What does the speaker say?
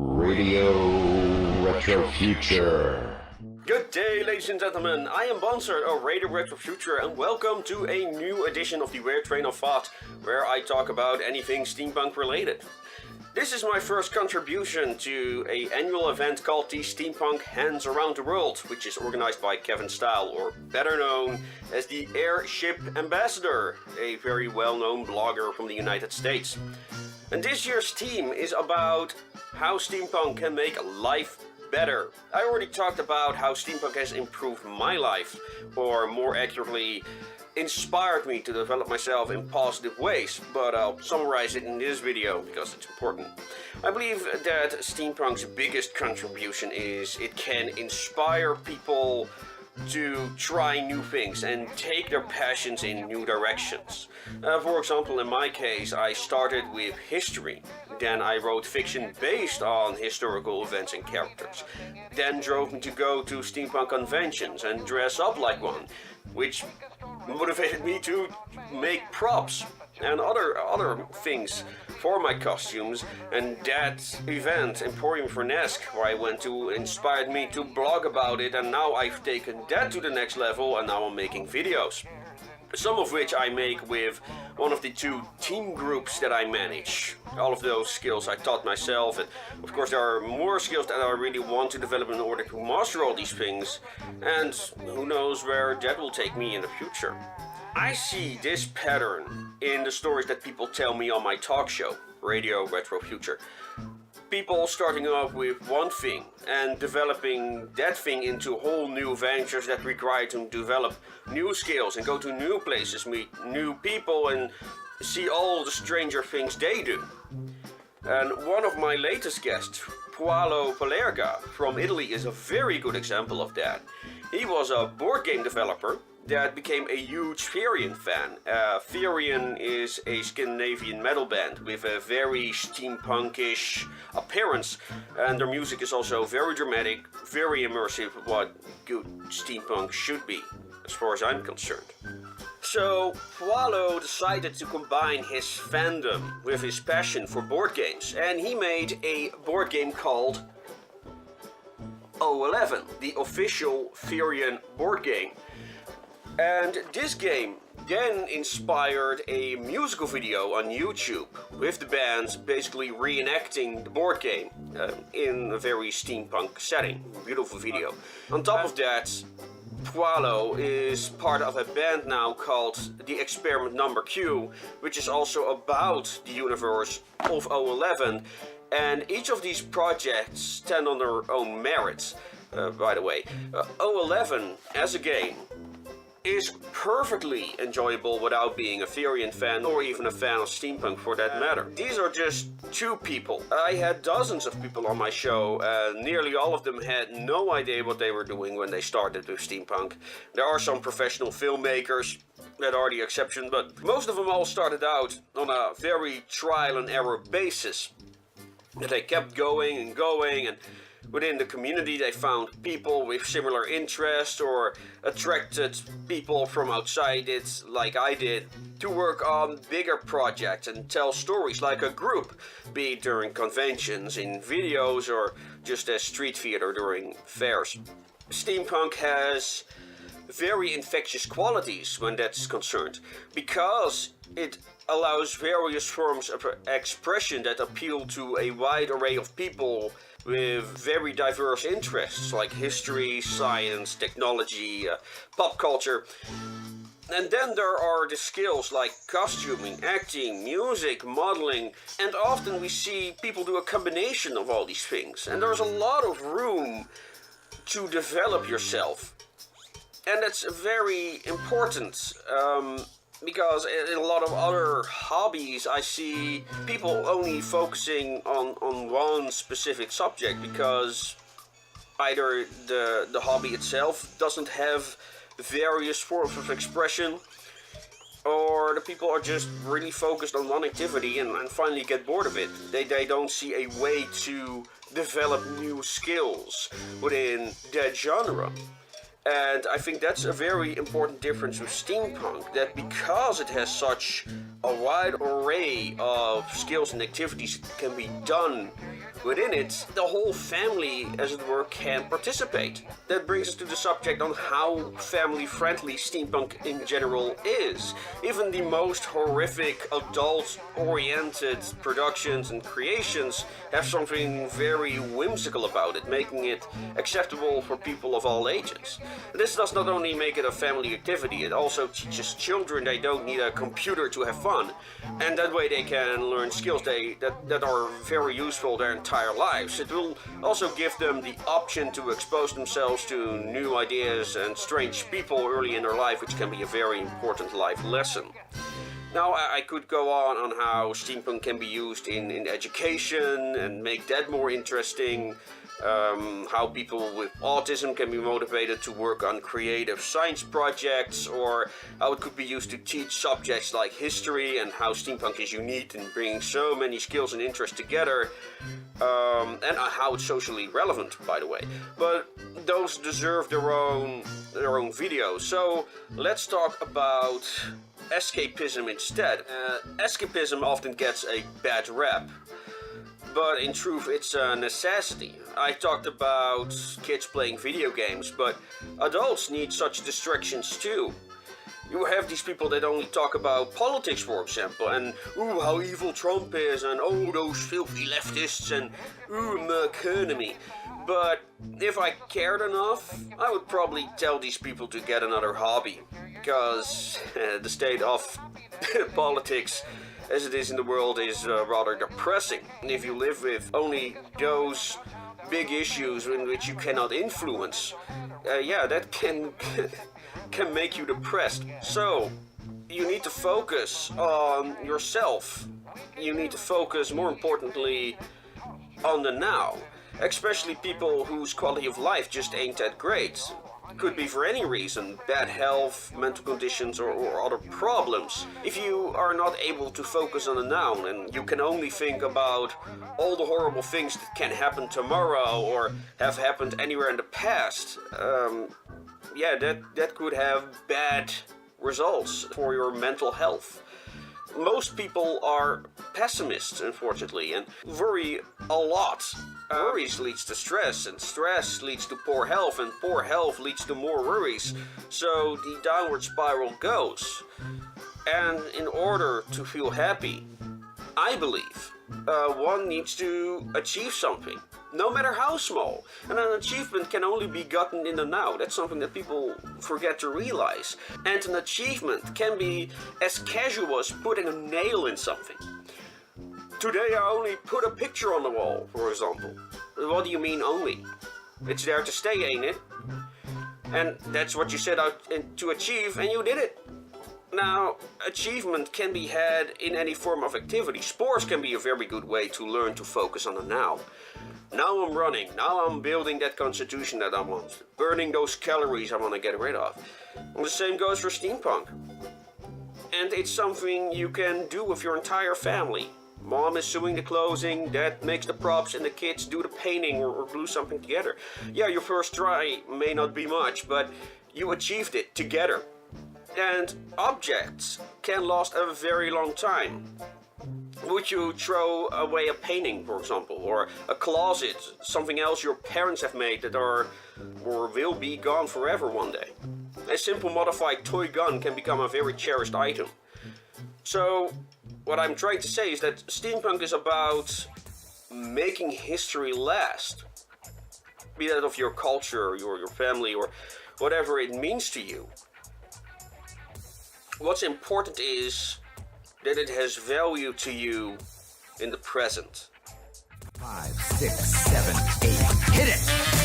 Radio Retro Future. Good day, ladies and gentlemen. I am Bonser of Radio Retro Future, and welcome to a new edition of the Weird Train of Thought, where I talk about anything steampunk related. This is my first contribution to an annual event called the Steampunk Hands Around the World, which is organized by Kevin Steil, or better known as the Airshipambassador, a very well-known blogger from the United States. And this year's theme is about how steampunk can make life better. I already talked about how steampunk has improved my life, or more accurately, inspired me to develop myself in positive ways, but I'll summarize it in this video because it's important. I believe that steampunk's biggest contribution is it can inspire people to try new things and take their passions in new directions. For example, in my case, I started with history. Then I wrote fiction based on historical events and characters. Then drove me to go to steampunk conventions and dress up like one, which motivated me to make props and other things for my costumes, and that event, Emporium Furnesque, where I went to, inspired me to blog about it, and now I've taken that to the next level, and now I'm making videos. Some of which I make with one of the two team groups that I manage. All of those skills I taught myself, and of course there are more skills that I really want to develop in order to master all these things, and who knows where that will take me in the future. I see this pattern in the stories that people tell me on my talk show, Radio Retro Future. People starting off with one thing and developing that thing into whole new ventures that require to develop new skills and go to new places, meet new people and see all the stranger things they do. And one of my latest guests, Paolo Palerga from Italy, is a very good example of that. He was a board game developer that became a huge Furion fan. Furion is a Scandinavian metal band with a very steampunkish appearance, and their music is also very dramatic, very immersive, what good steampunk should be, as far as I'm concerned. So Paolo decided to combine his fandom with his passion for board games, and he made a board game called O11, the official Furion board game. And this game then inspired a musical video on YouTube with the band basically reenacting the board game in a very steampunk setting. Beautiful video. On top of that, Paolo is part of a band now called The Experiment Number Q, which is also about the universe of O11. And each of these projects stand on their own merits, by the way. O11 as a game is perfectly enjoyable without being a Furion fan or even a fan of steampunk for that matter. These are just two people. I had dozens of people on my show, and nearly all of them had no idea what they were doing when they started with steampunk. There are some professional filmmakers that are the exception, but most of them all started out on a very trial and error basis. They kept going, and within the community they found people with similar interests or attracted people from outside it, like I did, to work on bigger projects and tell stories like a group, be it during conventions, in videos, or just as street theater during fairs. Steampunk has very infectious qualities when that's concerned, because it allows various forms of expression that appeal to a wide array of people with very diverse interests like history, science, technology, pop culture. And then there are the skills like costuming, acting, music, modeling, and often we see people do a combination of all these things. And there's a lot of room to develop yourself. And that's very important. Because in a lot of other hobbies I see people only focusing on one specific subject because either the hobby itself doesn't have various forms of expression, or the people are just really focused on one activity and finally get bored of it. They don't see a way to develop new skills within that genre. And I think that's a very important difference with steampunk, that because it has such a wide array of skills and activities that can be done Within it, the whole family, as it were, can participate. That brings us to the subject on how family-friendly steampunk in general is. Even the most horrific, adult-oriented productions and creations have something very whimsical about it, making it acceptable for people of all ages. This does not only make it a family activity, it also teaches children they don't need a computer to have fun, and that way they can learn skills that are very useful their entire lives. It will also give them the option to expose themselves to new ideas and strange people early in their life, which can be a very important life lesson. Now, I could go on how steampunk can be used in education and make that more interesting. How people with autism can be motivated to work on creative science projects, or how it could be used to teach subjects like history, and how steampunk is unique in bringing so many skills and interests together, and how it's socially relevant, by the way. But those deserve their own videos. So let's talk about escapism instead. Escapism often gets a bad rap, but in truth it's a necessity. I talked about kids playing video games, but adults need such distractions too. You have these people that only talk about politics, for example, and ooh, how evil Trump is, and oh, those filthy leftists, and ooh, economy. But if I cared enough, I would probably tell these people to get another hobby, because the state of politics as it is in the world is rather depressing. And if you live with only those big issues in which you cannot influence, that can make you depressed. So you need to focus on yourself. You need to focus, more importantly, on the now. Especially people whose quality of life just ain't that great. Could be for any reason, bad health, mental conditions, or other problems. If you are not able to focus on the now and you can only think about all the horrible things that can happen tomorrow or have happened anywhere in the past, that could have bad results for your mental health. Most people are pessimists, unfortunately, and worry a lot. Worries leads to stress, and stress leads to poor health, and poor health leads to more worries. So the downward spiral goes. And in order to feel happy, I believe, one needs to achieve something, no matter how small. And an achievement can only be gotten in the now. That's something that people forget to realize. And an achievement can be as casual as putting a nail in something. Today I only put a picture on the wall, for example. What do you mean only? It's there to stay, ain't it? And that's what you set out to achieve, and you did it. Now, achievement can be had in any form of activity. Sports can be a very good way to learn to focus on the now. Now I'm running, now I'm building that constitution that I want, burning those calories I want to get rid of. And the same goes for steampunk. And it's something you can do with your entire family. Mom is sewing the clothing, Dad makes the props, and the kids do the painting or glue something together. Yeah, your first try may not be much, but you achieved it together. And objects can last a very long time. Would you throw away a painting, for example, or a closet, something else your parents have made that are or will be gone forever one day? A simple modified toy gun can become a very cherished item. So, what I'm trying to say is that steampunk is about making history last. Be that of your culture, your family, or whatever it means to you. What's important is that it has value to you in the present. 5, 6, 7, 8, hit it!